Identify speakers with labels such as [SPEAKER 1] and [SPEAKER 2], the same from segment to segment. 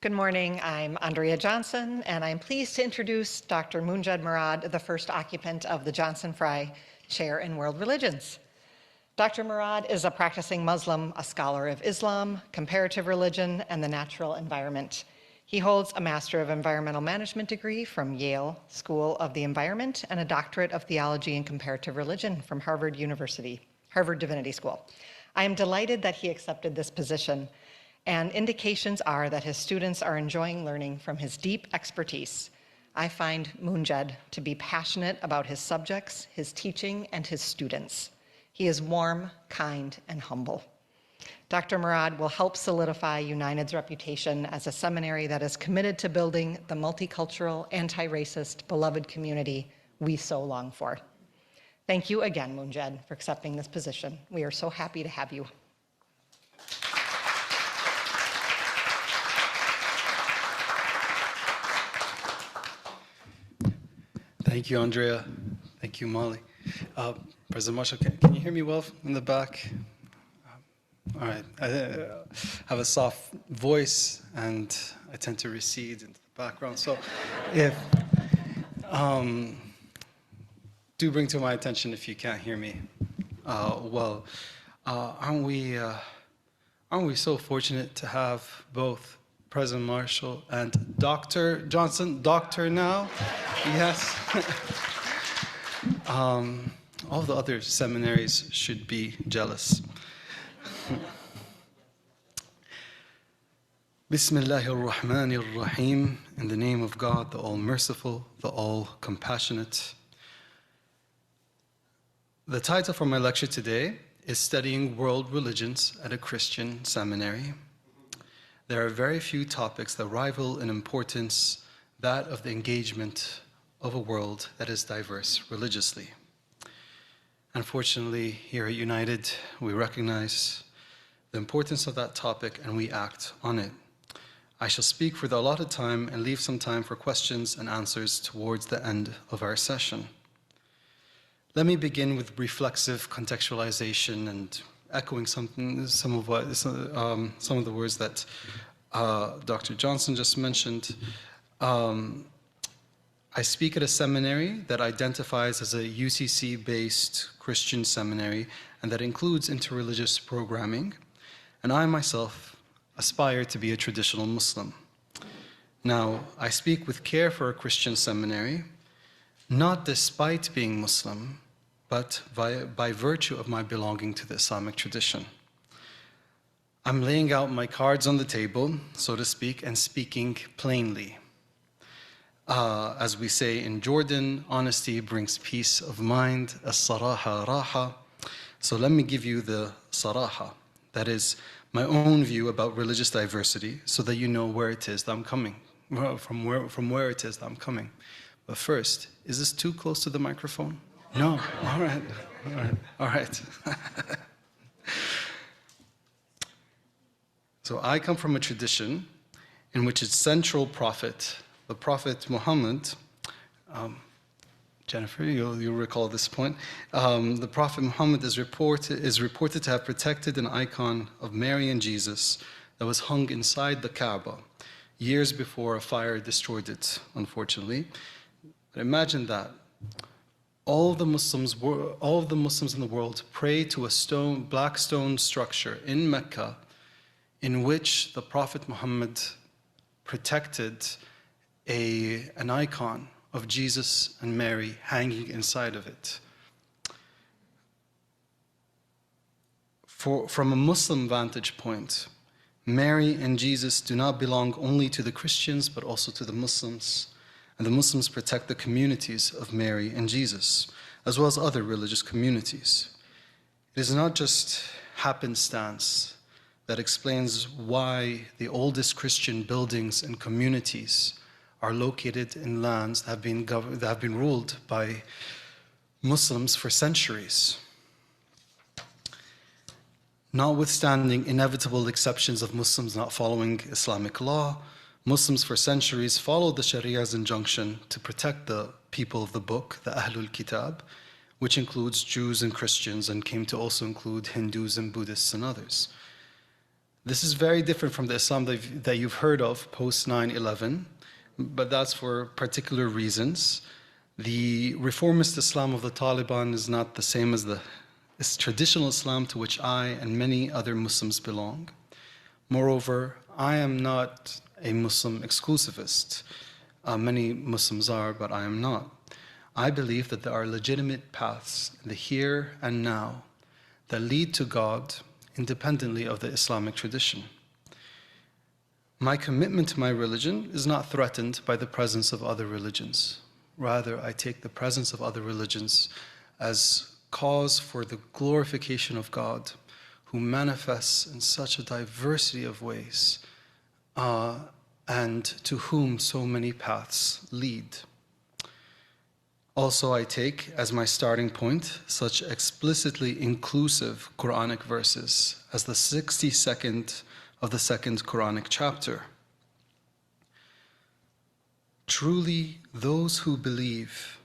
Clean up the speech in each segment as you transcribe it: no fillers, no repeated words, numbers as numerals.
[SPEAKER 1] Good morning. I'm Andrea Johnson, and I'm pleased to introduce Dr. Munjed Murad, the first occupant of the Johnson Fry Chair in World Religions. Dr. Murad is a practicing Muslim, a scholar of Islam, comparative religion, and the natural environment. He holds a Master of Environmental Management degree from Yale School of the Environment and a Doctorate of Theology and Comparative Religion from Harvard Divinity School. I am delighted that he accepted this position, and indications are that his students are enjoying learning from his deep expertise. I find Munjed to be passionate about his subjects, his teaching, and his students. He is warm, kind, and humble. Dr. Murad will help solidify United's reputation as a seminary that is committed to building the multicultural, anti-racist, beloved community we so long for. Thank you again, Munjed, for accepting this position. We are so happy to have you.
[SPEAKER 2] Thank you, Andrea. Thank you, Molly. President Marshall, can you hear me well in the back? All right. I have a soft voice, and I tend to recede into the background. So if do bring to my attention if you can't hear me well. Aren't we so fortunate to have both President Marshall and Dr. Johnson, doctor now? Yes. All the other seminaries should be jealous. Bismillahir Rahmanir Rahim, in the name of God, the All-Merciful, the All-Compassionate. The title for my lecture today is Studying World Religions at a Christian Seminary. There are very few topics that rival in importance that of the engagement of a world that is diverse religiously. Unfortunately, here at United, we recognize the importance of that topic and we act on it. I shall speak for the allotted time and leave some time for questions and answers towards the end of our session. Let me begin with reflexive contextualization and echoing some of the words that Dr. Johnson just mentioned. I speak at a seminary that identifies as a UCC-based Christian seminary and that includes interreligious programming, and I myself aspire to be a traditional Muslim. Now, I speak with care for a Christian seminary, not despite being Muslim, but by virtue of my belonging to the Islamic tradition. I'm laying out my cards on the table, so to speak, and speaking plainly. As we say in Jordan, honesty brings peace of mind, as-saraha raha. So let me give you the saraha, that is my own view about religious diversity, so that you know where it is that I'm coming, from where it is that I'm coming. But first, is this too close to the microphone? No, all right, all right, all right. So I come from a tradition in which its central prophet, the Prophet Muhammad, Jennifer, you'll recall this point. The Prophet Muhammad is reported to have protected an icon of Mary and Jesus that was hung inside the Kaaba years before a fire destroyed it, unfortunately. But imagine that. All of the Muslims in the world pray to a black stone structure in Mecca in which the Prophet Muhammad protected an icon of Jesus and Mary hanging inside of it. From a Muslim vantage point, Mary and Jesus do not belong only to the Christians, but also to the Muslims. And the Muslims protect the communities of Mary and Jesus, as well as other religious communities. It is not just happenstance that explains why the oldest Christian buildings and communities are located in lands that have been ruled by Muslims for centuries. Notwithstanding inevitable exceptions of Muslims not following Islamic law, Muslims for centuries followed the Sharia's injunction to protect the people of the book, the Ahlul Kitab, which includes Jews and Christians and came to also include Hindus and Buddhists and others. This is very different from the Islam that you've heard of post 9/11, but that's for particular reasons. The reformist Islam of the Taliban is not the same as the traditional Islam to which I and many other Muslims belong. Moreover, I am not a Muslim exclusivist. Many Muslims are, but I am not. I believe that there are legitimate paths in the here and now that lead to God independently of the Islamic tradition. My commitment to my religion is not threatened by the presence of other religions. Rather, I take the presence of other religions as cause for the glorification of God, who manifests in such a diversity of ways, and to whom so many paths lead. Also, I take as my starting point such explicitly inclusive Quranic verses as the 62nd of the second Quranic chapter. Truly, those who believe,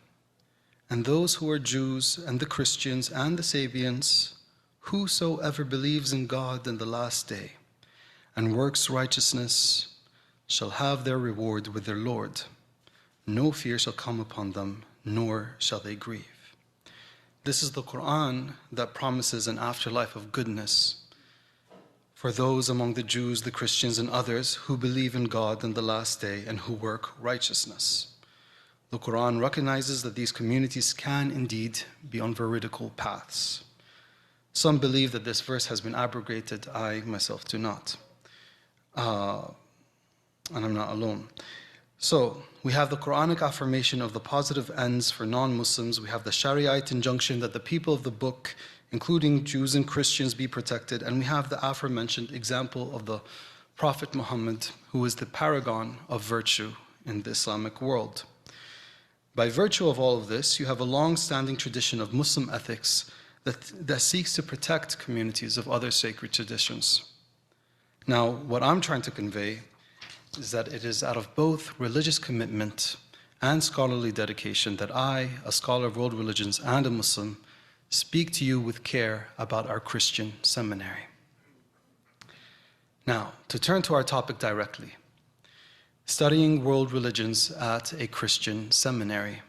[SPEAKER 2] and those who are Jews and the Christians and the Sabians, whosoever believes in God in the last day and works righteousness shall have their reward with their Lord. No fear shall come upon them, nor shall they grieve. This is the Quran that promises an afterlife of goodness for those among the Jews, the Christians, and others who believe in God in the last day and who work righteousness. The Quran recognizes that these communities can indeed be on veridical paths. Some believe that this verse has been abrogated. I myself do not. And I'm not alone. So, we have the Quranic affirmation of the positive ends for non-Muslims. We have the Shari'ite injunction that the people of the book, including Jews and Christians, be protected. And we have the aforementioned example of the Prophet Muhammad, who is the paragon of virtue in the Islamic world. By virtue of all of this, you have a long-standing tradition of Muslim ethics that seeks to protect communities of other sacred traditions. Now, what I'm trying to convey is that it is out of both religious commitment and scholarly dedication that I, a scholar of world religions and a Muslim, speak to you with care about our Christian seminary. Now, to turn to our topic directly, studying world religions at a Christian seminary.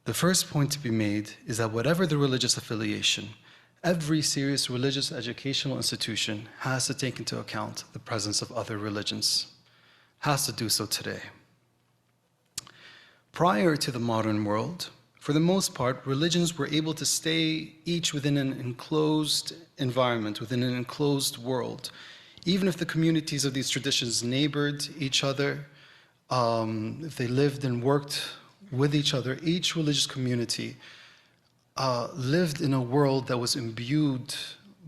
[SPEAKER 2] The first point to be made is that whatever the religious affiliation, every serious religious educational institution has to take into account the presence of other religions, has to do so today. Prior to the modern world, for the most part, religions were able to stay each within an enclosed environment, within an enclosed world. Even if the communities of these traditions neighbored each other, if they lived and worked with each other, each religious community lived in a world that was imbued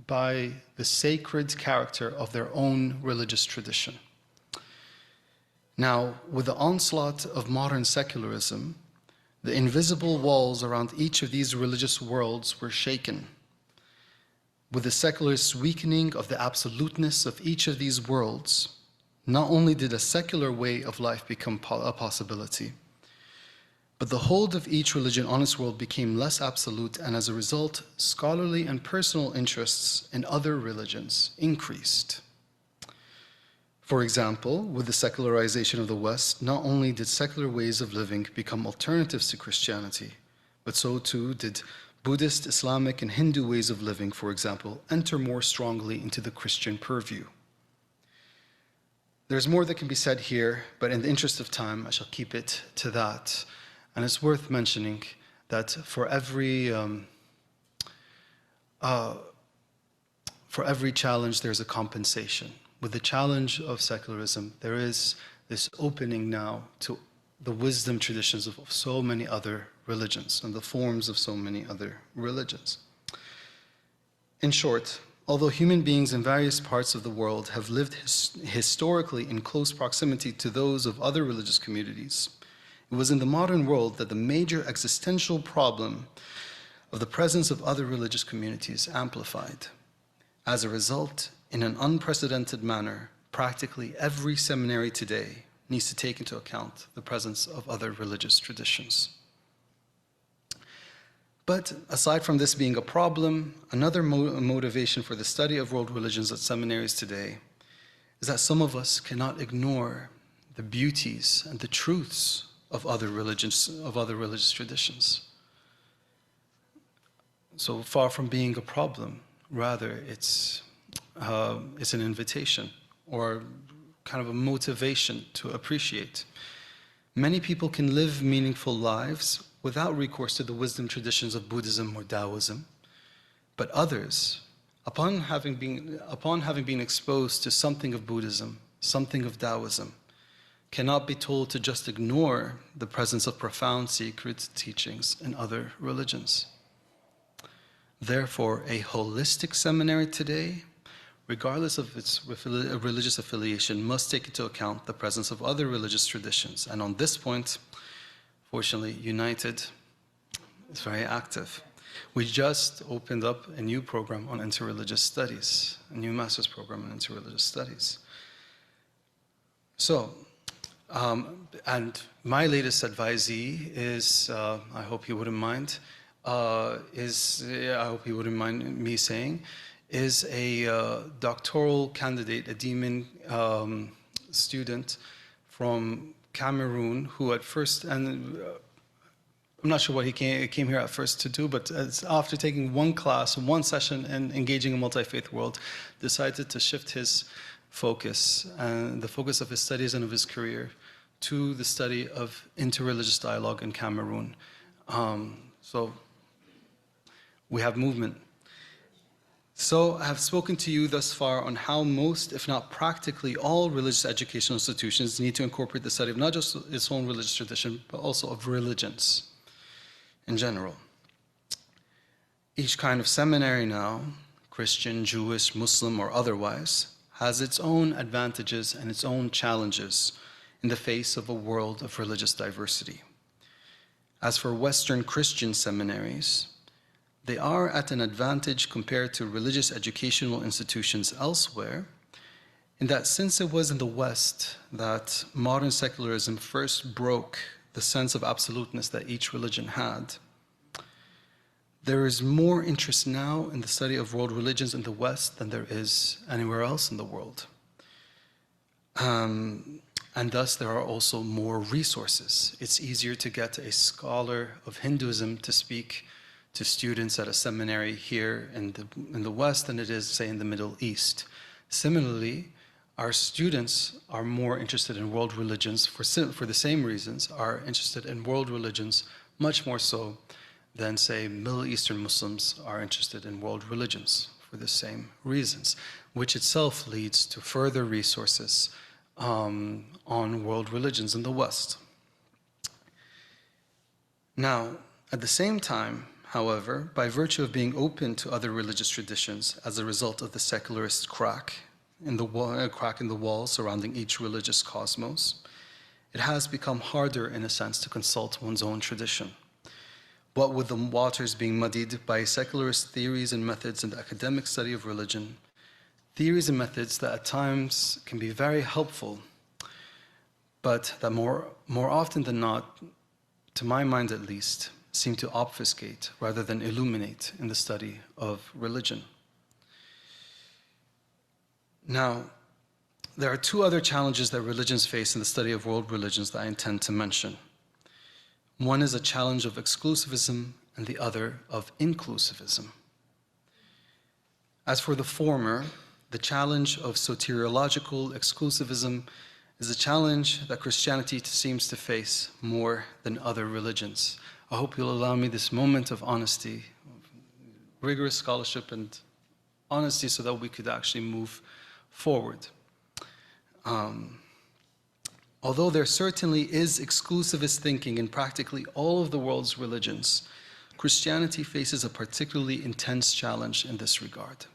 [SPEAKER 2] by the sacred character of their own religious tradition. Now, with the onslaught of modern secularism, the invisible walls around each of these religious worlds were shaken. With the secularist weakening of the absoluteness of each of these worlds, not only did a secular way of life become a possibility, but the hold of each religion on its world became less absolute, and as a result, scholarly and personal interests in other religions increased. For example, with the secularization of the West, not only did secular ways of living become alternatives to Christianity, but so too did Buddhist, Islamic, and Hindu ways of living, for example, enter more strongly into the Christian purview. There's more that can be said here, but in the interest of time, I shall keep it to that. And it's worth mentioning that for every challenge, there's a compensation. With the challenge of secularism, there is this opening now to the wisdom traditions of so many other religions and the forms of so many other religions. In short, although human beings in various parts of the world have lived historically in close proximity to those of other religious communities, it was in the modern world that the major existential problem of the presence of other religious communities amplified. As a result, in an unprecedented manner, practically every seminary today needs to take into account the presence of other religious traditions. But aside from this being a problem, another motivation for the study of world religions at seminaries today is that some of us cannot ignore the beauties and the truths of other religious traditions. So far from being a problem, rather it's an invitation or kind of a motivation to appreciate. Many people can live meaningful lives without recourse to the wisdom traditions of Buddhism or Taoism, but others, upon having been exposed to something of Buddhism, something of Taoism, cannot be told to just ignore the presence of profound secret teachings in other religions. Therefore, a holistic seminary today, regardless of its religious affiliation, must take into account the presence of other religious traditions. And on this point, fortunately, United is very active. We just opened up a new program on interreligious studies, a new master's program on interreligious studies. So, and my latest advisee is, I hope he wouldn't mind, me saying, is a doctoral candidate, a Demon student from Cameroon, who at first, and I'm not sure what he came here at first to do, but after taking one class, one session, and engaging in multi-faith world, decided to shift his focus and the focus of his studies and of his career to the study of interreligious dialogue in Cameroon. So we have movement. So I have spoken to you thus far on how most, if not practically all religious educational institutions need to incorporate the study of not just its own religious tradition, but also of religions in general. Each kind of seminary now, Christian, Jewish, Muslim, or otherwise, has its own advantages and its own challenges in the face of a world of religious diversity. As for Western Christian seminaries, they are at an advantage compared to religious educational institutions elsewhere, in that since it was in the West that modern secularism first broke the sense of absoluteness that each religion had, there is more interest now in the study of world religions in the West than there is anywhere else in the world. And thus there are also more resources. It's easier to get a scholar of Hinduism to speak to students at a seminary here in the West than it is, say, in the Middle East. Similarly, our students are more interested in world religions for the same reasons, are interested in world religions much more so than, say, Middle Eastern Muslims are interested in world religions for the same reasons, which itself leads to further resources on world religions in the West. Now, at the same time, however, by virtue of being open to other religious traditions as a result of the secularist crack in the wall surrounding each religious cosmos, it has become harder, in a sense, to consult one's own tradition. What with the waters being muddied by secularist theories and methods in the academic study of religion, theories and methods that at times can be very helpful, but that more often than not, to my mind at least, seem to obfuscate rather than illuminate in the study of religion. Now, there are two other challenges that religions face in the study of world religions that I intend to mention. One is a challenge of exclusivism and the other of inclusivism. As for the former, the challenge of soteriological exclusivism is a challenge that Christianity seems to face more than other religions. I hope you'll allow me this moment of honesty, rigorous scholarship and honesty, so that we could actually move forward. Although there certainly is exclusivist thinking in practically all of the world's religions, Christianity faces a particularly intense challenge in this regard.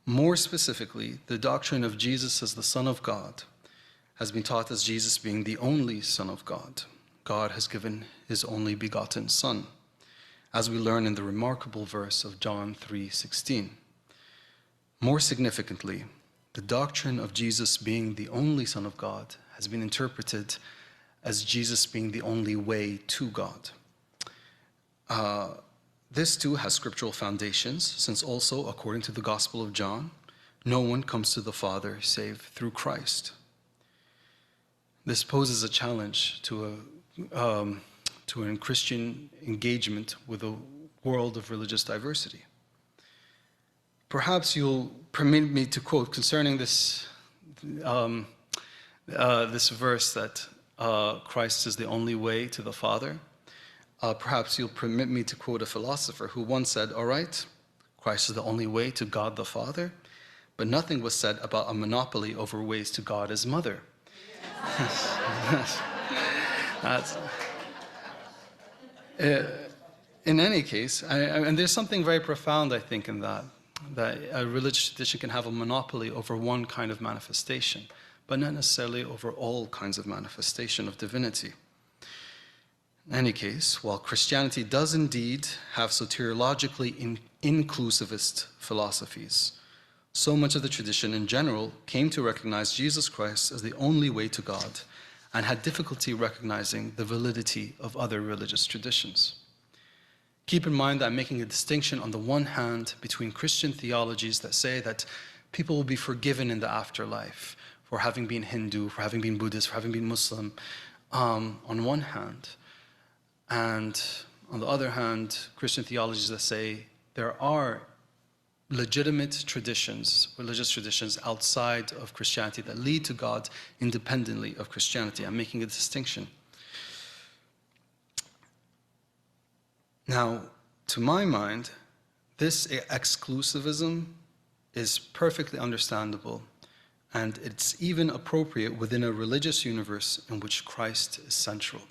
[SPEAKER 2] More specifically, the doctrine of Jesus as the Son of God has been taught as Jesus being the only Son of God. God has given his only begotten Son, as we learn in the remarkable verse of John 3:16. More significantly, the doctrine of Jesus being the only Son of God has been interpreted as Jesus being the only way to God. This too has scriptural foundations, since also, according to the Gospel of John, no one comes to the Father save through Christ. This poses a challenge to a Christian engagement with a world of religious diversity. Perhaps you'll permit me to quote concerning this verse that Christ is the only way to the Father. Perhaps you'll permit me to quote a philosopher who once said, all right, Christ is the only way to God the Father, but nothing was said about a monopoly over ways to God as Mother. In any case, and there's something very profound, I think, in that a religious tradition can have a monopoly over one kind of manifestation, but not necessarily over all kinds of manifestation of divinity. In any case, while Christianity does indeed have soteriologically inclusivist philosophies, so much of the tradition in general came to recognize Jesus Christ as the only way to God and had difficulty recognizing the validity of other religious traditions. Keep in mind that I'm making a distinction on the one hand between Christian theologies that say that people will be forgiven in the afterlife for having been Hindu, for having been Buddhist, for having been Muslim, on one hand, and on the other hand, Christian theologies that say there are legitimate traditions, religious traditions outside of Christianity that lead to God independently of Christianity. I'm making a distinction. Now, to my mind, this exclusivism is perfectly understandable, and it's even appropriate within a religious universe in which Christ is central.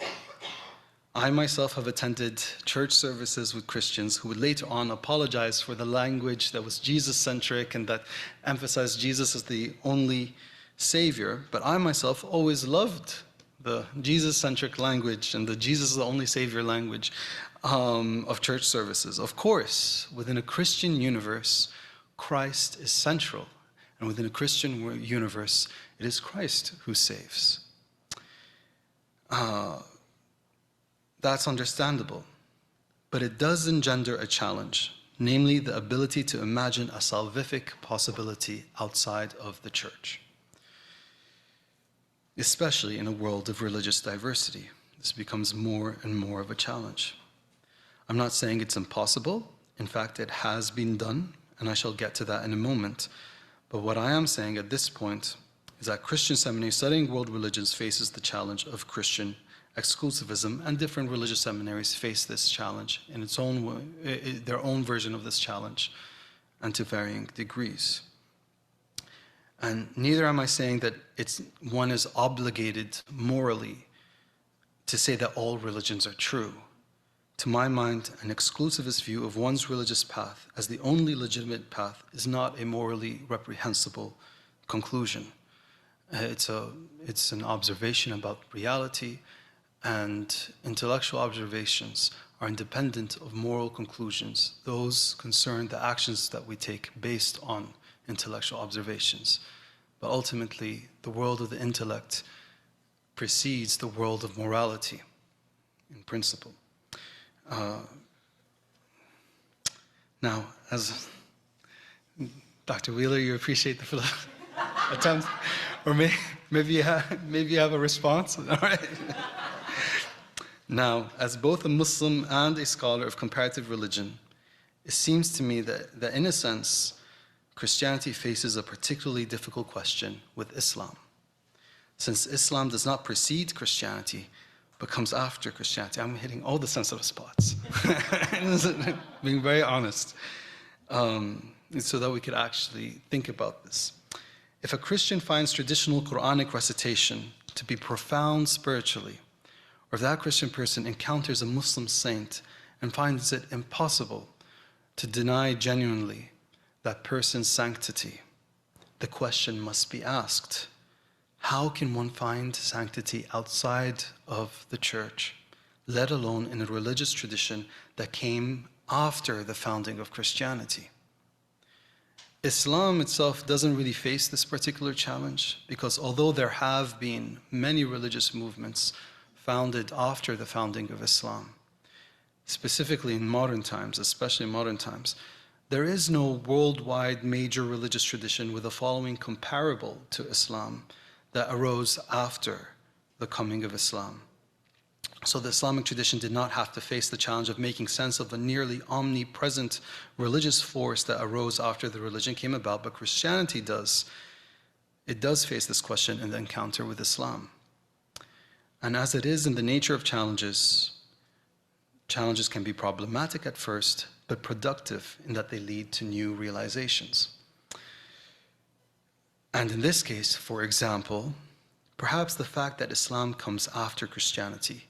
[SPEAKER 2] I myself have attended church services with Christians who would later on apologize for the language that was Jesus-centric and that emphasized Jesus as the only Savior, but I myself always loved the Jesus-centric language and the Jesus is the only Savior language of church services. Of course, within a Christian universe, Christ is central, and within a Christian universe, it is Christ who saves. That's understandable, but it does engender a challenge, namely the ability to imagine a salvific possibility outside of the church, especially in a world of religious diversity. This becomes more and more of a challenge. I'm not saying it's impossible. In fact, it has been done, and I shall get to that in a moment. But what I am saying at this point is that Christian Seminary studying world religions faces the challenge of Christian exclusivism, and different religious seminaries face this challenge in its own way, their own version of this challenge, and to varying degrees. And neither am I saying that one is obligated morally to say that all religions are true. To my mind, an exclusivist view of one's religious path as the only legitimate path is not a morally reprehensible conclusion. It's an observation about reality, and intellectual observations are independent of moral conclusions. Those concern the actions that we take based on intellectual observations. But ultimately, the world of the intellect precedes the world of morality, in principle. Now, as Dr. Wheeler, you appreciate the attempt, or maybe you have a response. All right. Now, as both a Muslim and a scholar of comparative religion, it seems to me that in a sense, Christianity faces a particularly difficult question with Islam. Since Islam does not precede Christianity, but comes after Christianity. I'm hitting all the sensitive spots. Being very honest, so that we could actually think about this. If a Christian finds traditional Quranic recitation to be profound spiritually, or if that Christian person encounters a Muslim saint and finds it impossible to deny genuinely that person's sanctity, the question must be asked: how can one find sanctity outside of the church, let alone in a religious tradition that came after the founding of Christianity? Islam itself doesn't really face this particular challenge, because although there have been many religious movements founded after the founding of Islam, specifically in modern times, especially in modern times, there is no worldwide major religious tradition with a following comparable to Islam that arose after the coming of Islam. So the Islamic tradition did not have to face the challenge of making sense of the nearly omnipresent religious force that arose after the religion came about, but Christianity does. It does face this question in the encounter with Islam. And as it is in the nature of challenges, challenges can be problematic at first, but productive in that they lead to new realizations. And in this case, for example, perhaps the fact that Islam comes after Christianity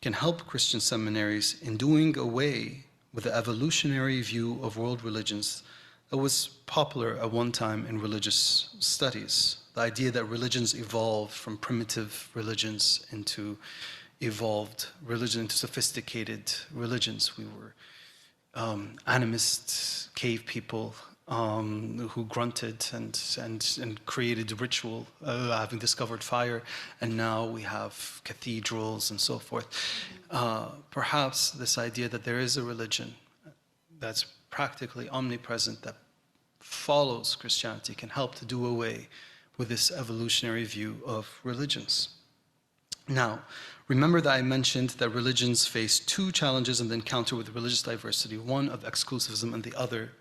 [SPEAKER 2] can help Christian seminaries in doing away with the evolutionary view of world religions that was popular at one time in religious studies. The idea that religions evolved from primitive religions into evolved religion, into sophisticated religions. We were animist cave people who grunted and created ritual, having discovered fire, and now we have cathedrals and so forth. Perhaps this idea that there is a religion that's practically omnipresent, that follows Christianity, can help to do away with this evolutionary view of religions. Now, remember that I mentioned that religions face two challenges in the encounter with religious diversity, one of exclusivism and the other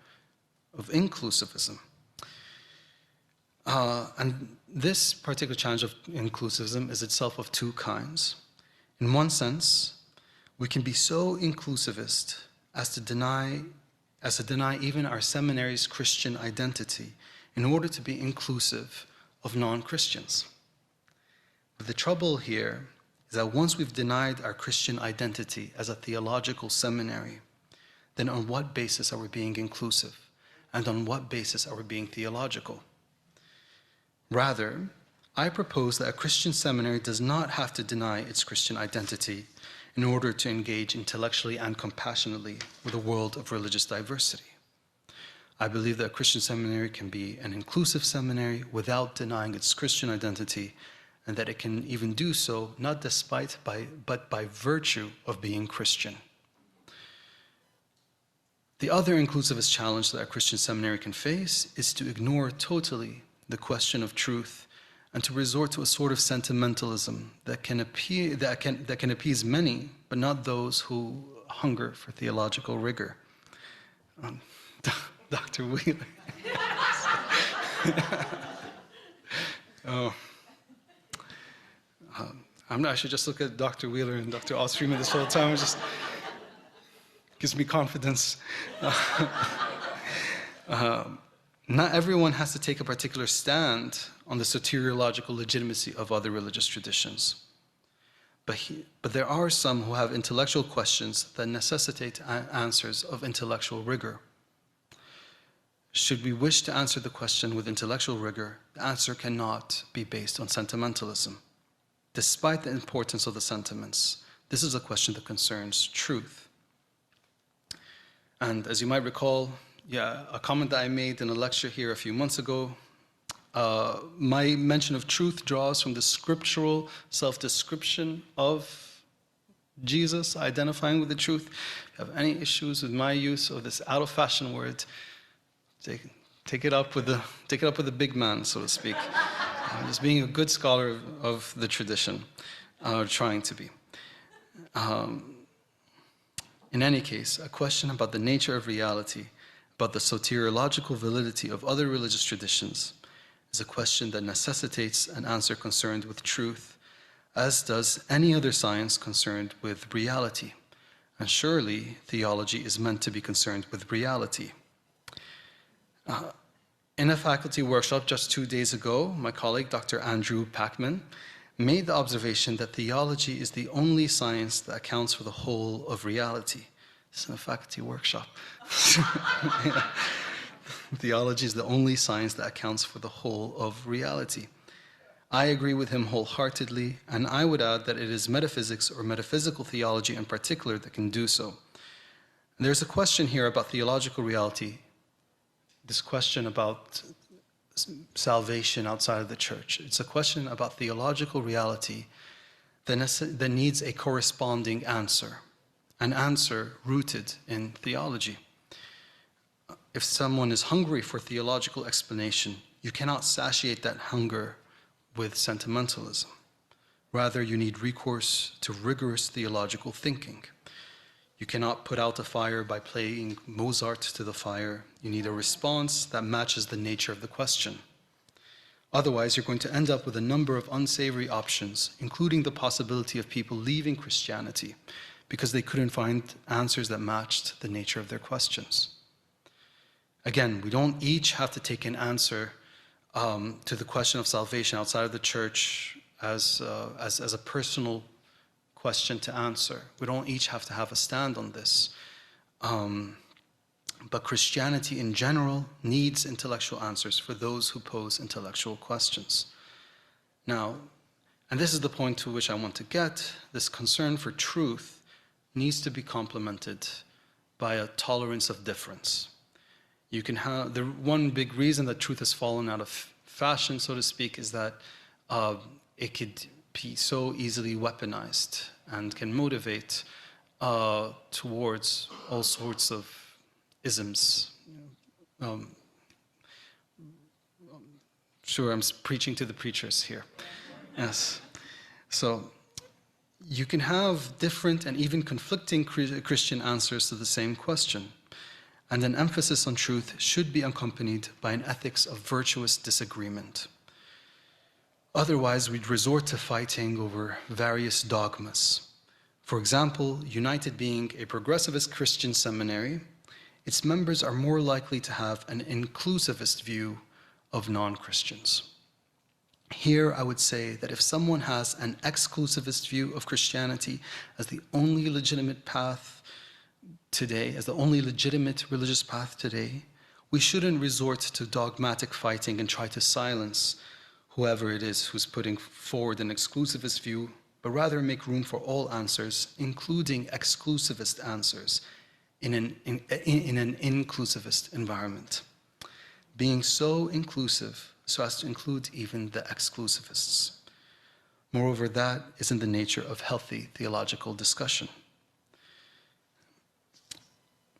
[SPEAKER 2] of inclusivism. And this particular challenge of inclusivism is itself of two kinds. In one sense, we can be so inclusivist as to deny even our seminary's Christian identity in order to be inclusive of non-Christians. But the trouble here is that once we've denied our Christian identity as a theological seminary, then on what basis are we being inclusive? And on what basis are we being theological? Rather, I propose that a Christian seminary does not have to deny its Christian identity in order to engage intellectually and compassionately with a world of religious diversity. I believe that a Christian seminary can be an inclusive seminary without denying its Christian identity, and that it can even do so not but by virtue of being Christian. The other inclusivist challenge that a Christian seminary can face is to ignore totally the question of truth and to resort to a sort of sentimentalism that can appease many, but not those who hunger for theological rigor. Dr. Wheeler. I should just look at Dr. Wheeler and Dr. Ostreaman this whole time. It just gives me confidence. Not everyone has to take a particular stand on the soteriological legitimacy of other religious traditions. But there are some who have intellectual questions that necessitate answers of intellectual rigor. Should we wish to answer the question with intellectual rigor, the answer cannot be based on sentimentalism. Despite the importance of the sentiments, this is a question that concerns truth. And as you might recall, a comment that I made in a lecture here a few months ago, my mention of truth draws from the scriptural self-description of Jesus identifying with the truth. If you have any issues with my use of this out-of-fashion word, take it up with the big man, so to speak. Just being a good scholar of the tradition, trying to be. In any case, a question about the nature of reality, about the soteriological validity of other religious traditions, is a question that necessitates an answer concerned with truth, as does any other science concerned with reality. And surely, theology is meant to be concerned with reality. In a faculty workshop just 2 days ago, my colleague, Dr. Andrew Packman, made the observation that theology is the only science that accounts for the whole of reality. This is a faculty workshop. Theology is the only science that accounts for the whole of reality. I agree with him wholeheartedly, and I would add that it is metaphysics or metaphysical theology in particular that can do so. And there's a question here about theological reality, this question about salvation outside of the church. It's a question about theological reality that needs a corresponding answer. an answer rooted in theology. If someone is hungry for theological explanation, you cannot satiate that hunger with sentimentalism. Rather, you need recourse to rigorous theological thinking. You cannot put out a fire by playing Mozart to the fire. You need a response that matches the nature of the question. Otherwise, you're going to end up with a number of unsavory options, including the possibility of people leaving Christianity because they couldn't find answers that matched the nature of their questions. Again, we don't each have to take an answer to the question of salvation outside of the church as a personal question to answer. We don't each have to have a stand on this. But Christianity in general needs intellectual answers for those who pose intellectual questions. Now, and this is the point to which I want to get, this concern for truth needs to be complemented by a tolerance of difference. You can have, the one big reason that truth has fallen out of fashion, so to speak, is that it could be so easily weaponized and can motivate towards all sorts of isms. Sure, I'm preaching to the preachers here. Yes. So you can have different and even conflicting Christian answers to the same question. And an emphasis on truth should be accompanied by an ethics of virtuous disagreement. Otherwise, we'd resort to fighting over various dogmas. For example, United being a progressivist Christian seminary, its members are more likely to have an inclusivist view of non-Christians. Here, I would say that if someone has an exclusivist view of Christianity as the only legitimate path today, as the only legitimate religious path today, we shouldn't resort to dogmatic fighting and try to silence whoever it is who's putting forward an exclusivist view, but rather make room for all answers, including exclusivist answers, in an inclusivist environment. Being so inclusive so as to include even the exclusivists. Moreover, that is in the nature of healthy theological discussion.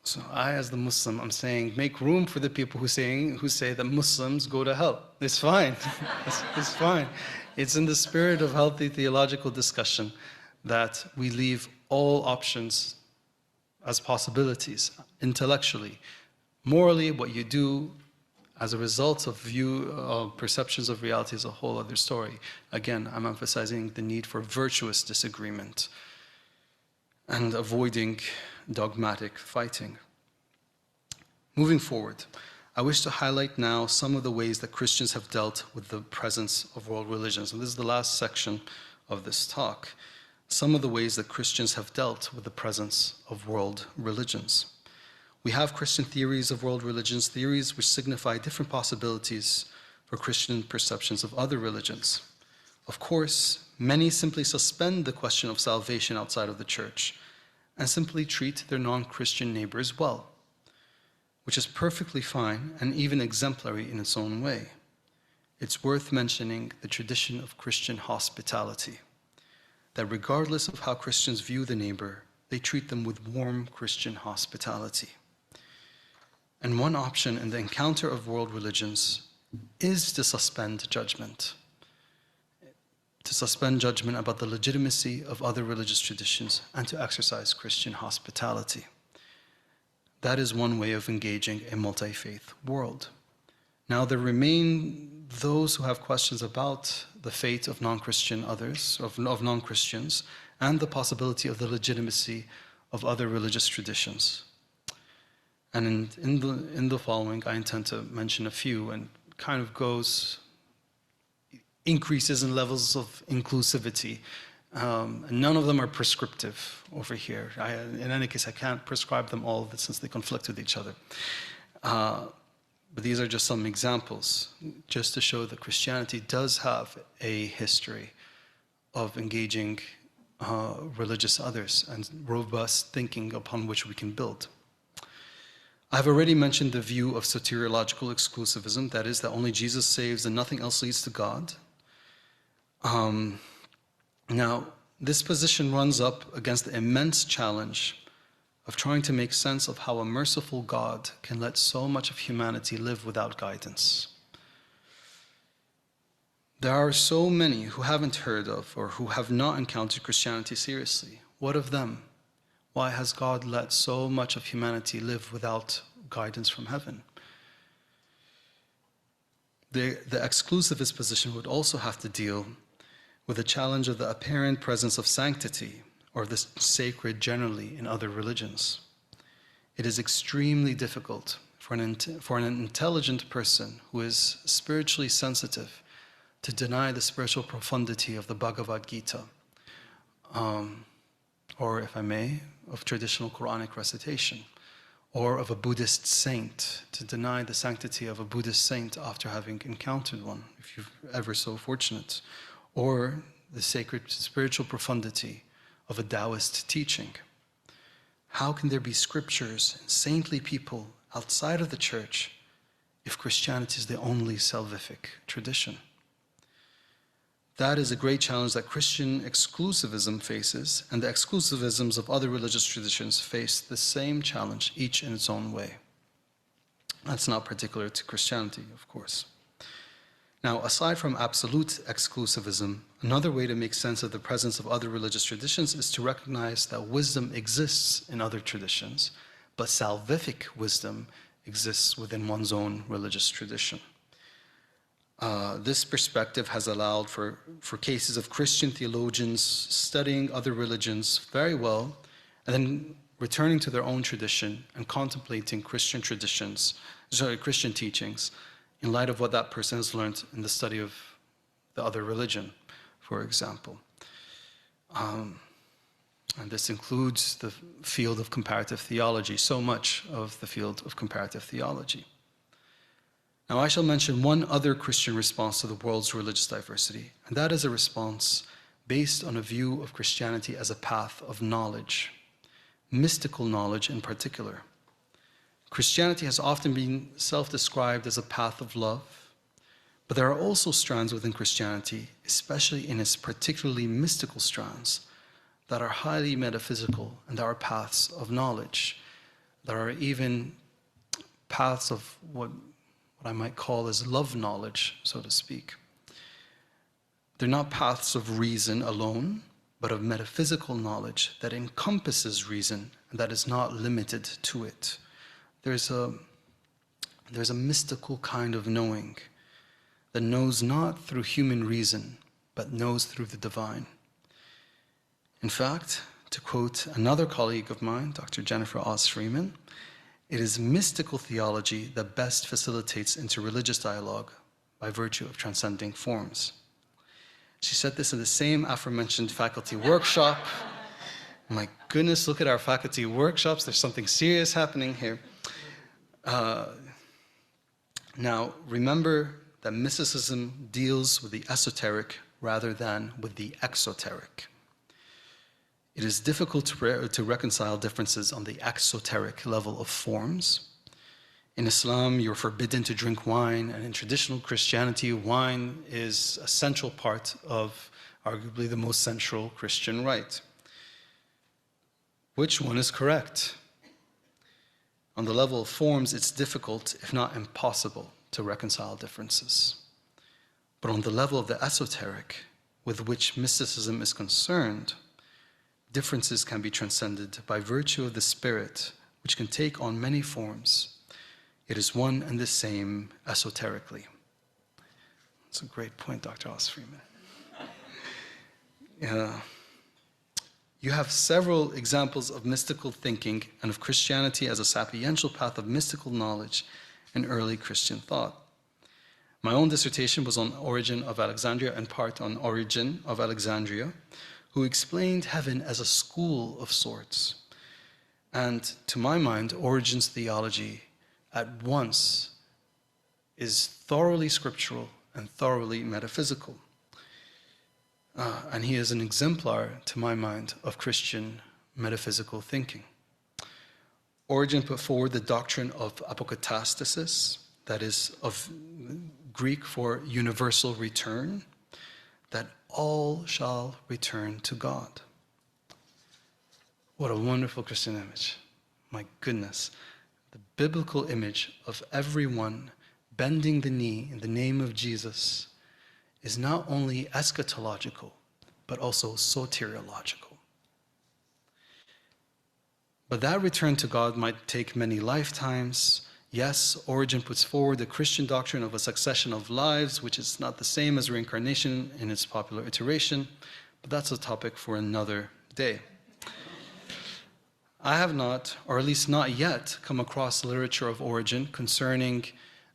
[SPEAKER 2] So I, as the Muslim, I'm saying, make room for the people who say that Muslims go to hell. It's fine. It's fine. It's in the spirit of healthy theological discussion that we leave all options as possibilities, intellectually. Morally, what you do as a result of perceptions of reality is a whole other story. Again, I'm emphasizing the need for virtuous disagreement and avoiding dogmatic fighting. Moving forward, I wish to highlight now some of the ways that Christians have dealt with the presence of world religions. And this is the last section of this talk. Some of the ways that Christians have dealt with the presence of world religions. We have Christian theories of world religions, theories which signify different possibilities for Christian perceptions of other religions. Of course, many simply suspend the question of salvation outside of the church and simply treat their non-Christian neighbors well, which is perfectly fine and even exemplary in its own way. It's worth mentioning the tradition of Christian hospitality, that regardless of how Christians view the neighbor, they treat them with warm Christian hospitality. And one option in the encounter of world religions is to suspend judgment. To suspend judgment about the legitimacy of other religious traditions and to exercise Christian hospitality. That is one way of engaging a multi-faith world. Now there remain those who have questions about the fate of non-Christian others, of non-Christians, and the possibility of the legitimacy of other religious traditions. And in the following, I intend to mention a few, and kind of increases in levels of inclusivity. And none of them are prescriptive over here. In any case, I can't prescribe them all since they conflict with each other. But these are just some examples, just to show that Christianity does have a history of engaging religious others and robust thinking upon which we can build. I've already mentioned the view of soteriological exclusivism, that is, that only Jesus saves and nothing else leads to God. Now, this position runs up against the immense challenge of trying to make sense of how a merciful God can let so much of humanity live without guidance. There are so many who haven't heard of or who have not encountered Christianity seriously. What of them? Why has God let so much of humanity live without guidance from heaven? The exclusivist position would also have to deal with the challenge of the apparent presence of sanctity or the sacred generally in other religions. It is extremely difficult for an intelligent person who is spiritually sensitive to deny the spiritual profundity of the Bhagavad Gita, or, if I may, of traditional Quranic recitation, or of a Buddhist saint, to deny the sanctity of a Buddhist saint after having encountered one, if you're ever so fortunate, or the sacred spiritual profundity of a Taoist teaching. How can there be scriptures and saintly people outside of the church if Christianity is the only salvific tradition? That is a great challenge that Christian exclusivism faces, and the exclusivisms of other religious traditions face the same challenge, each in its own way. That's not particular to Christianity, of course. Now, aside from absolute exclusivism, another way to make sense of the presence of other religious traditions is to recognize that wisdom exists in other traditions, but salvific wisdom exists within one's own religious tradition. This perspective has allowed for cases of Christian theologians studying other religions very well, and then returning to their own tradition and contemplating Christian teachings in light of what that person has learned in the study of the other religion, for example. And this includes the field of comparative theology, so much of the field of comparative theology. Now, I shall mention one other Christian response to the world's religious diversity, and that is a response based on a view of Christianity as a path of knowledge, mystical knowledge in particular. Christianity has often been self-described as a path of love, but there are also strands within Christianity, especially in its particularly mystical strands, that are highly metaphysical and are paths of knowledge. There are even paths of what I might call as love knowledge, so to speak. They're not paths of reason alone, but of metaphysical knowledge that encompasses reason and that is not limited to it. There's a mystical kind of knowing that knows not through human reason, but knows through the divine. In fact, to quote another colleague of mine, Dr. Jennifer Oz Freeman, it is mystical theology that best facilitates interreligious dialogue by virtue of transcending forms. She said this in the same aforementioned faculty workshop. My goodness, look at our faculty workshops. There's something serious happening here. Now, remember that mysticism deals with the esoteric rather than with the exoteric. It is difficult to reconcile differences on the exoteric level of forms. In Islam, you're forbidden to drink wine, and in traditional Christianity, wine is a central part of arguably the most central Christian rite. Which one is correct? On the level of forms, it's difficult, if not impossible, to reconcile differences. But on the level of the esoteric, with which mysticism is concerned, differences can be transcended by virtue of the spirit, which can take on many forms. It is one and the same esoterically. That's a great point, Dr. Oz Freeman. You have several examples of mystical thinking and of Christianity as a sapiential path of mystical knowledge in early Christian thought. My own dissertation was on Origen of Alexandria, and part on Origen of Alexandria, who explained heaven as a school of sorts. And to my mind, Origen's theology at once is thoroughly scriptural and thoroughly metaphysical. And he is an exemplar, to my mind, of Christian metaphysical thinking. Origen put forward the doctrine of apokatastasis, that is of Greek for universal return, that all shall return to God. What a wonderful Christian image. my goodness, the biblical image of everyone bending the knee in the name of Jesus is not only eschatological, but also soteriological. But that return to God might take many lifetimes. Yes, Origen puts forward the Christian doctrine of a succession of lives, which is not the same as reincarnation in its popular iteration, but that's a topic for another day. I have not, or at least not yet, come across literature of Origen concerning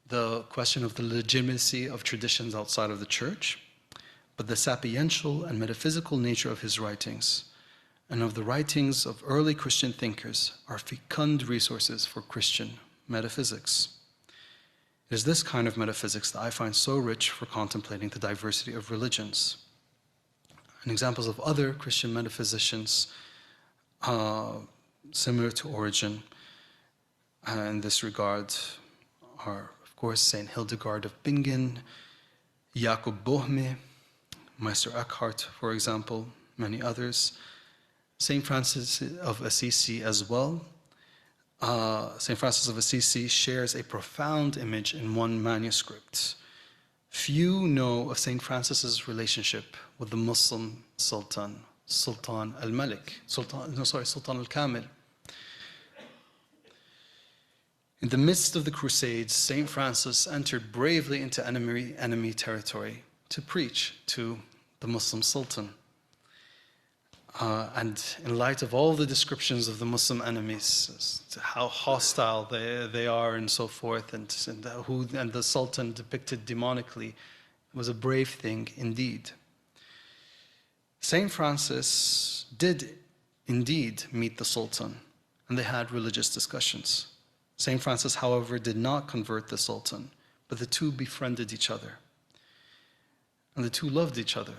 [SPEAKER 2] the question of the legitimacy of traditions outside of the church, but the sapiential and metaphysical nature of his writings and of the writings of early Christian thinkers are fecund resources for Christian metaphysics. It is this kind of metaphysics that I find so rich for contemplating the diversity of religions. And examples of other Christian metaphysicians similar to Origen in this regard are, of course, Saint Hildegard of Bingen, Jakob Bohme, Meister Eckhart, for example, many others. Saint Francis of Assisi as well. Saint Francis of Assisi shares a profound image in one manuscript. Few know of Saint Francis's relationship with the Muslim Sultan, Sultan al-Malik, Sultan al-Kamil. In the midst of the Crusades, Saint Francis entered bravely into enemy territory to preach to the Muslim Sultan. And in light of all the descriptions of the Muslim enemies, as to how hostile they are and so forth, and the Sultan depicted demonically, it was a brave thing indeed. Saint Francis did indeed meet the Sultan, and they had religious discussions. Saint Francis, however, did not convert the Sultan, but the two befriended each other. And the two loved each other.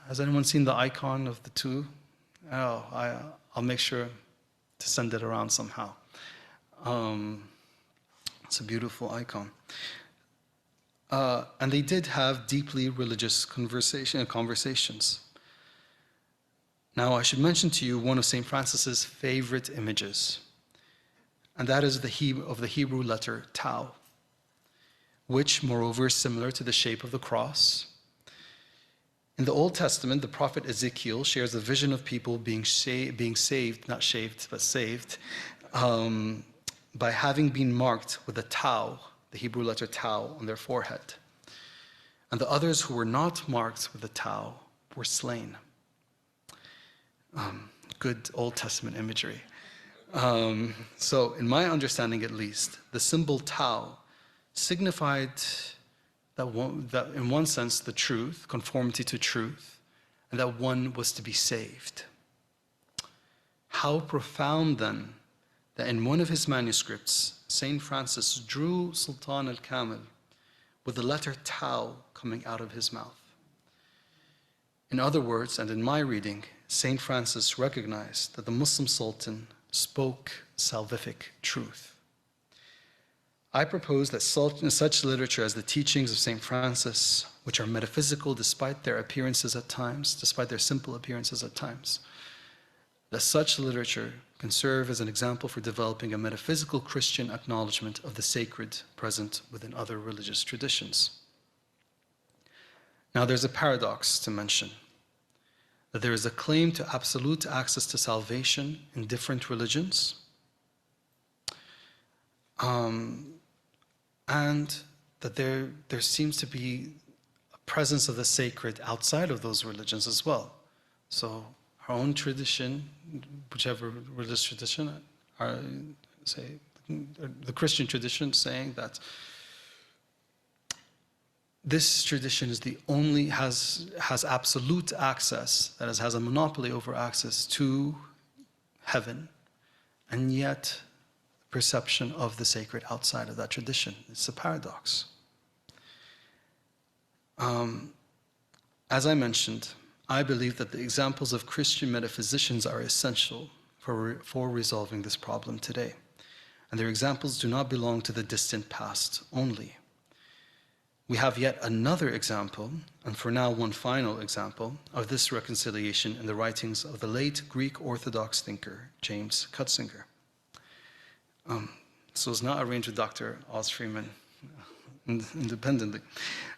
[SPEAKER 2] Has anyone seen the icon of the two? Oh, I'll make sure to send it around somehow. It's a beautiful icon. And they did have deeply religious conversations. Now, I should mention to you one of St. Francis's favorite images, and that is of the Hebrew letter Tau, which, moreover, is similar to the shape of the cross. In the Old Testament, the prophet Ezekiel shares a vision of people being saved, not shaved, but saved, by having been marked with a Tau, the Hebrew letter Tau, on their forehead. And the others who were not marked with the Tau were slain. Good Old Testament imagery. So, in my understanding at least, the symbol Tau signified that in one sense the truth, conformity to truth, and that one was to be saved. How profound then that in one of his manuscripts, Saint Francis drew Sultan al-Kamil with the letter Tau coming out of his mouth. In other words, and in my reading, Saint Francis recognized that the Muslim Sultan spoke salvific truth. I propose that such literature as the teachings of St. Francis, which are metaphysical despite their appearances at times, despite their simple appearances at times, that such literature can serve as an example for developing a metaphysical Christian acknowledgement of the sacred present within other religious traditions. Now, there's a paradox to mention, that there is a claim to absolute access to salvation in different religions, and that there seems to be a presence of the sacred outside of those religions as well. So our own tradition, whichever religious tradition, the Christian tradition, saying that this tradition is the only, has absolute access, that is, has a monopoly over access to heaven, and yet perception of the sacred outside of that tradition. It's a paradox. As I mentioned, I believe that the examples of Christian metaphysicians are essential for resolving this problem today. And their examples do not belong to the distant past only. We have yet another example, and for now one final example, of this reconciliation in the writings of the late Greek Orthodox thinker, James Cutzinger. So it's not arranged with Dr. Oz Freeman independently.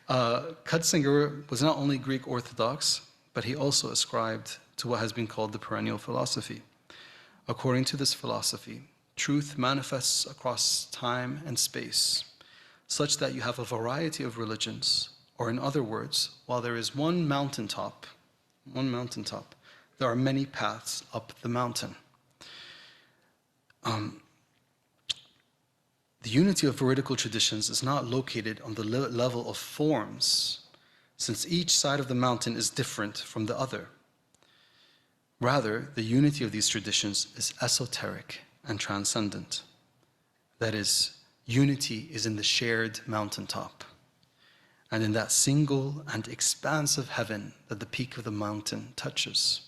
[SPEAKER 2] Cutzinger was not only Greek Orthodox, but he also ascribed to what has been called the perennial philosophy. According to this philosophy, truth manifests across time and space, such that you have a variety of religions, or in other words, while there is one mountaintop, there are many paths up the mountain. The unity of veridical traditions is not located on the level of forms, since each side of the mountain is different from the other. Rather, the unity of these traditions is esoteric and transcendent. That is, unity is in the shared mountaintop, and in that single and expansive heaven that the peak of the mountain touches.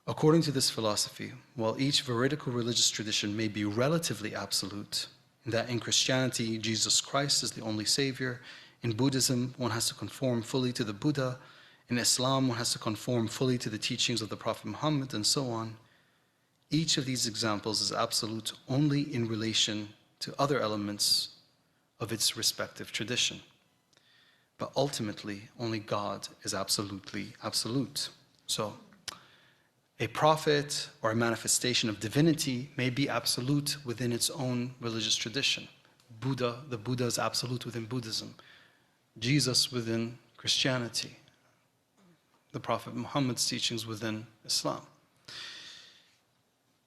[SPEAKER 2] According to this philosophy, while each veridical religious tradition may be relatively absolute, in that in Christianity, Jesus Christ is the only Savior, in Buddhism, one has to conform fully to the Buddha, in Islam, one has to conform fully to the teachings of the Prophet Muhammad, and so on, each of these examples is absolute only in relation to other elements of its respective tradition. But ultimately, only God is absolutely absolute. So, a prophet or a manifestation of divinity may be absolute within its own religious tradition. The Buddha is absolute within Buddhism. Jesus within Christianity. The Prophet Muhammad's teachings within Islam.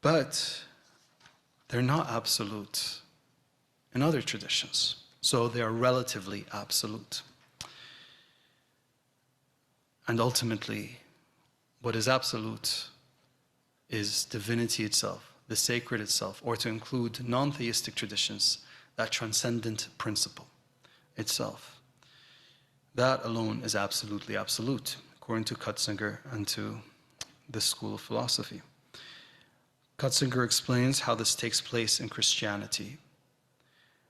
[SPEAKER 2] But they're not absolute in other traditions. So they are relatively absolute. And ultimately, what is absolute is divinity itself, the sacred itself, or to include non-theistic traditions, that transcendent principle itself. That alone is absolutely absolute, according to Cutzinger and to this school of philosophy. Cutzinger explains how this takes place in Christianity.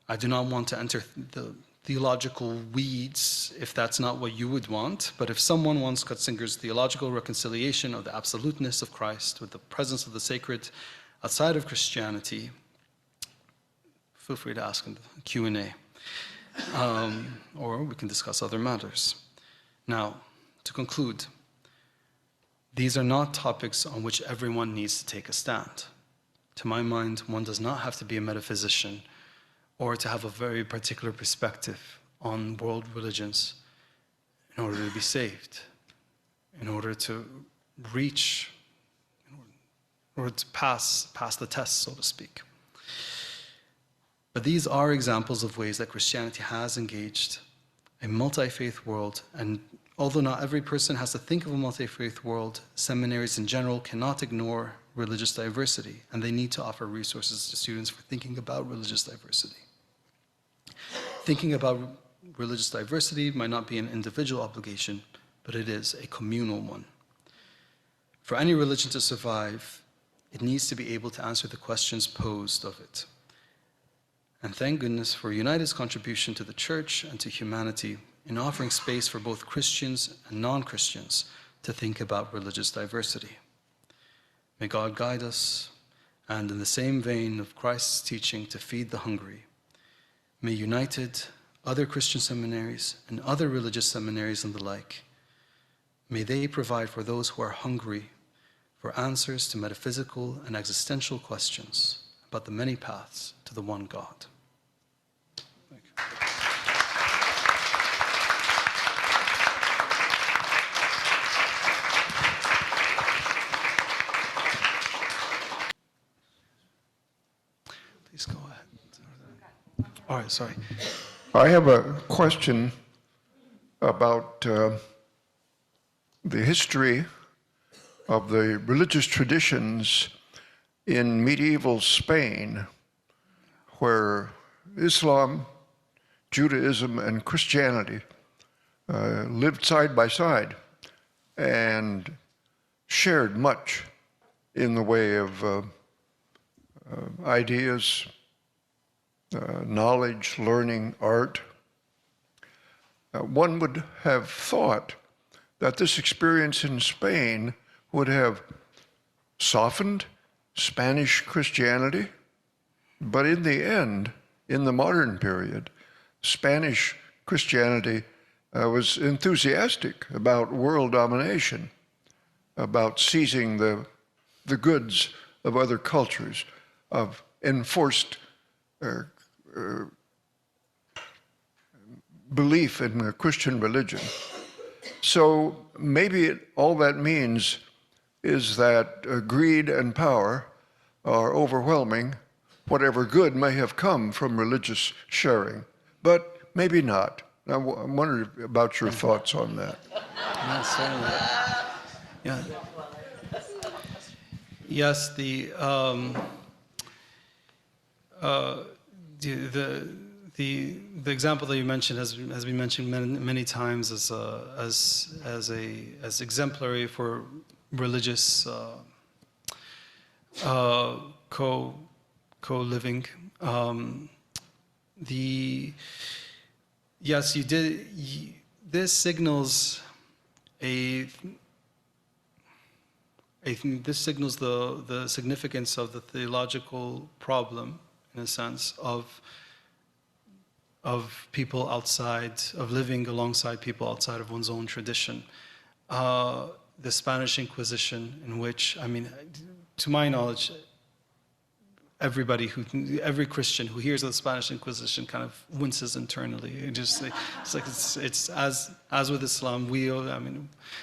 [SPEAKER 2] I do not want to enter the theological weeds if that's not what you would want, but if someone wants Cutzinger's theological reconciliation of the absoluteness of Christ with the presence of the sacred outside of Christianity, feel free to ask in the Q&A, or we can discuss other matters. Now, to conclude, these are not topics on which everyone needs to take a stand. To my mind, one does not have to be a metaphysician or to have a very particular perspective on world religions in order to be saved, in order to reach, in order to pass the test, so to speak. But these are examples of ways that Christianity has engaged a multi-faith world, and although not every person has to think of a multi-faith world, seminaries in general cannot ignore religious diversity, and they need to offer resources to students for thinking about religious diversity. Thinking about religious diversity might not be an individual obligation, but it is a communal one. For any religion to survive, it needs to be able to answer the questions posed of it. And thank goodness for United's contribution to the church and to humanity in offering space for both Christians and non-Christians to think about religious diversity. May God guide us, and in the same vein of Christ's teaching to feed the hungry, may United, other Christian seminaries, and other religious seminaries and the like, may they provide for those who are hungry for answers to metaphysical and existential questions about the many paths to the one God. Thank you. Please go ahead. All right, sorry.
[SPEAKER 3] I have a question about the history of the religious traditions in medieval Spain, where Islam, Judaism, and Christianity lived side by side and shared much in the way of ideas, knowledge, learning, art. One would have thought that this experience in Spain would have softened Spanish Christianity But in the end, in the modern period, Spanish Christianity was enthusiastic about world domination, about seizing the goods of other cultures, of enforced belief in the Christian religion. So maybe all that means is that greed and power are overwhelming whatever good may have come from religious sharing, but maybe not. I'm wondering about your thoughts on that.
[SPEAKER 2] Yeah, certainly. Yeah. Yes, the example that you mentioned has been mentioned many times as exemplary for religious co-living. Yes, you did. This signals this signals the significance of the theological problem, in a sense, of people outside, of living alongside people outside of one's own tradition. The Spanish Inquisition, in which, I mean, to my knowledge, every Christian who hears of the Spanish Inquisition kind of winces internally. It's as with Islam.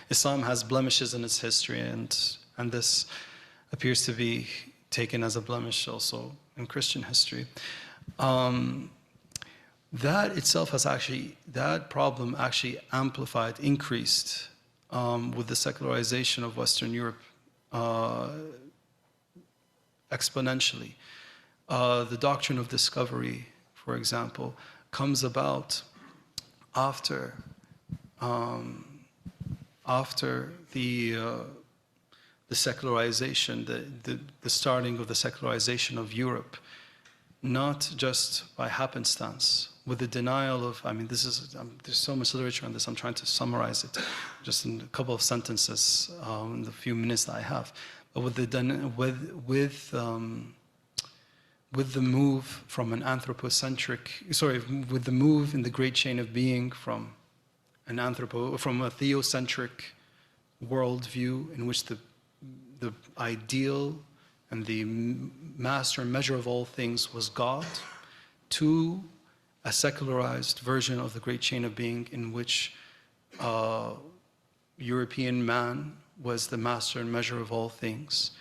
[SPEAKER 2] Islam has blemishes in its history, and this appears to be taken as a blemish also in Christian history. That itself that problem actually amplified, increased with the secularization of Western Europe exponentially. The doctrine of discovery, for example, comes about after the secularization, the starting of the secularization of Europe, not just by happenstance, with the denial of, there's so much literature on this, I'm trying to summarize it just in a couple of sentences in the few minutes that I have. But with the move from an with the move in the great chain of being from from a theocentric worldview in which the ideal and the master and measure of all things was God, to a secularized version of the great chain of being in which European man was the master and measure of all things.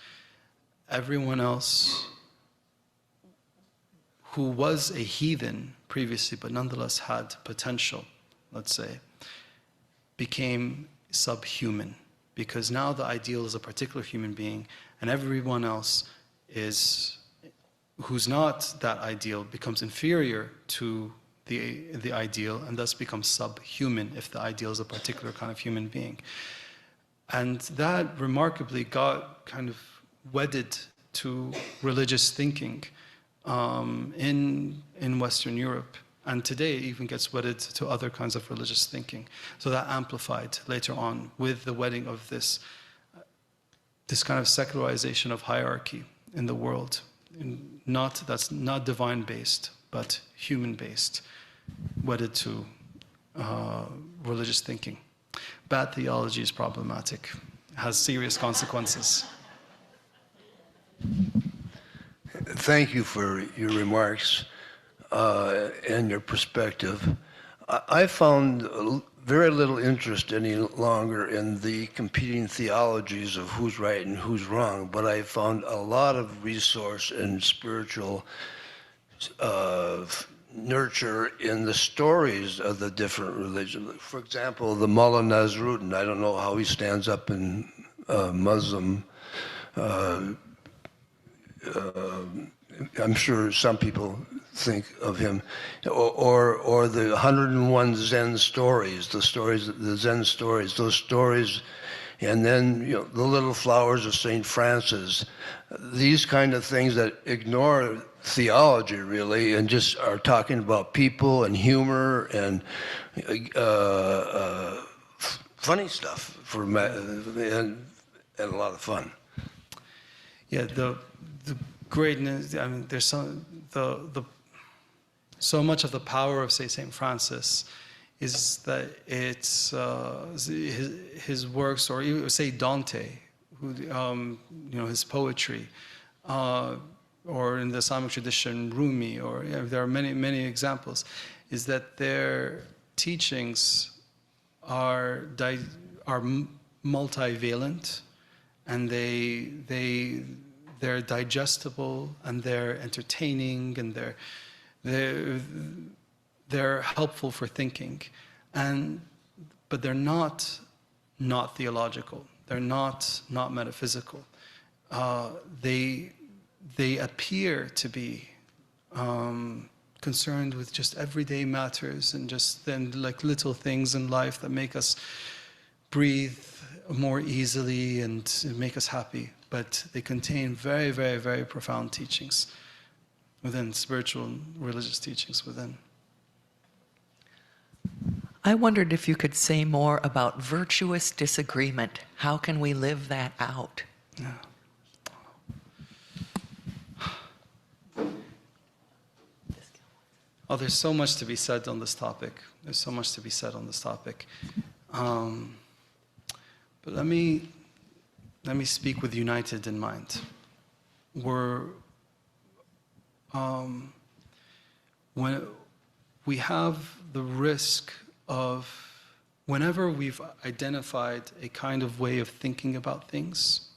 [SPEAKER 2] Everyone else who was a heathen previously, but nonetheless had potential, let's say, became subhuman, because now the ideal is a particular human being, and everyone else who's not that ideal becomes inferior to the ideal, and thus becomes subhuman if the ideal is a particular kind of human being. And that remarkably got kind of wedded to religious thinking in Western Europe, and today it even gets wedded to other kinds of religious thinking. So that amplified later on with the wedding of this kind of secularization of hierarchy in the world, that's not divine-based, but human-based, wedded to religious thinking. Bad theology is problematic, has serious consequences.
[SPEAKER 4] Thank you for your remarks and your perspective. I found very little interest any longer in the competing theologies of who's right and who's wrong, but I found a lot of resource and spiritual nurture in the stories of the different religions. For example, the Mullah Nasruddin, I don't know how he stands up in Muslim. I'm sure some people think of him, or the 101 Zen stories, the Zen stories, those stories, and then the Little Flowers of St. Francis, these kind of things that ignore theology really and just are talking about people and humor and funny stuff and a lot of fun.
[SPEAKER 2] Yeah, greatness. I mean, there's so much of the power of, say, St. Francis is that it's his works, or even, say, Dante, who, his poetry, or in the Islamic tradition, Rumi, or there are many examples, is that their teachings are multivalent, and they're digestible, and they're entertaining, and they're helpful for thinking, but they're not theological. They're not metaphysical. They appear to be concerned with just everyday matters, and just then like little things in life that make us breathe more easily and make us happy. But they contain very, very, very profound teachings within, spiritual and religious teachings within.
[SPEAKER 5] I wondered if you could say more about virtuous disagreement. How can we live that out?
[SPEAKER 2] Yeah. Oh, there's so much to be said on this topic. There's so much to be said on this topic. But let me speak with united in mind. When we have the risk of, whenever we've identified a kind of way of thinking about things,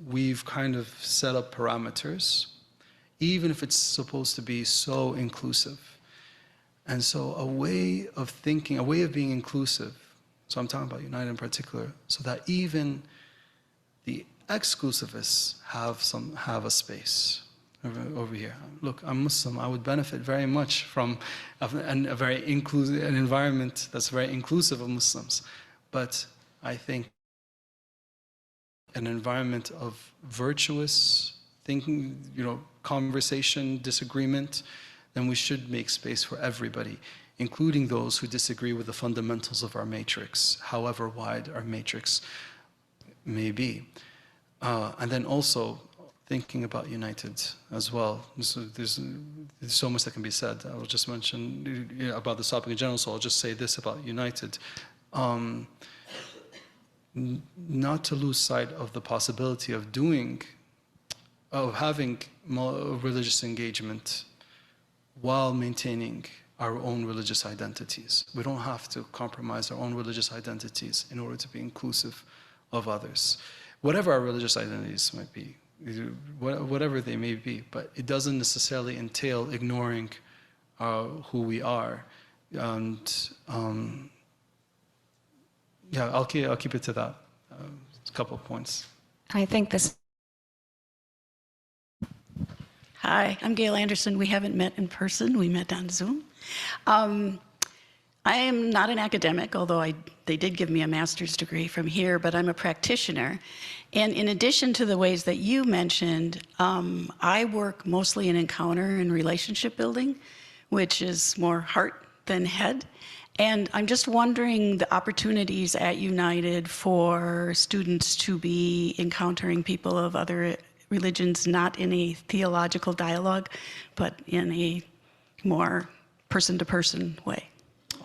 [SPEAKER 2] we've kind of set up parameters, even if it's supposed to be so inclusive. And so a way of thinking, a way of being inclusive, so I'm talking about united in particular, so that even the exclusivists have a space over here. Look, I'm Muslim. I would benefit very much from an environment that's very inclusive of Muslims. But I think an environment of virtuous thinking, conversation, disagreement, then we should make space for everybody, including those who disagree with the fundamentals of our matrix, however wide our matrix may be. And then also thinking about united as well. So there's so much that can be said. I will just mention about this topic in general, so I'll just say this about united. Not to lose sight of the possibility of having religious engagement while maintaining our own religious identities. We don't have to compromise our own religious identities in order to be inclusive of others. Whatever our religious identities might be, whatever they may be, but it doesn't necessarily entail ignoring who we are. And I'll keep it to that. A couple of points.
[SPEAKER 6] I think this. Hi, I'm Gail Anderson. We haven't met in person. We met on Zoom. I am not an academic, although they did give me a master's degree from here, but I'm a practitioner. And in addition to the ways that you mentioned, I work mostly in encounter and relationship building, which is more heart than head. And I'm just wondering the opportunities at United for students to be encountering people of other religions, not in a theological dialogue, but in a more person-to-person way.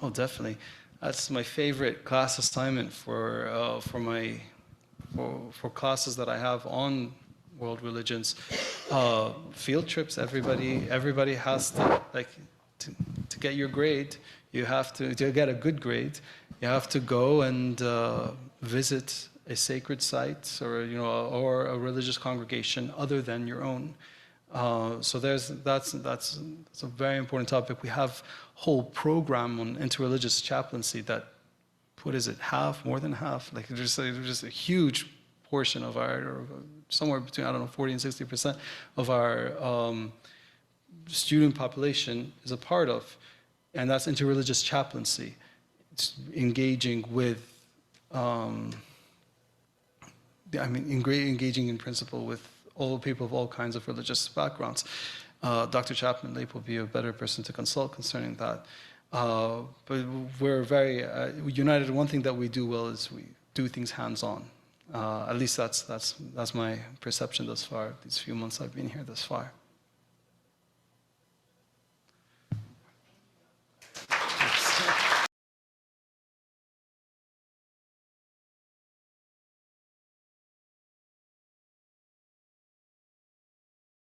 [SPEAKER 2] Oh, definitely. That's my favorite class assignment for classes that I have on world religions. Field trips. Everybody has to to get your grade. You have to get a good grade. You have to go and visit a sacred site or a religious congregation other than your own. So that's a very important topic. We have a whole program on interreligious chaplaincy that, more than half, like just a huge portion of or somewhere between 40 and 60% of our student population is a part of, and that's interreligious chaplaincy. It's engaging with, engaging in principle with all people of all kinds of religious backgrounds. Dr. Chapman Leip will be a better person to consult concerning that. But we're very united. One thing that we do well is we do things hands-on. At least that's my perception thus far, these few months I've been here thus far.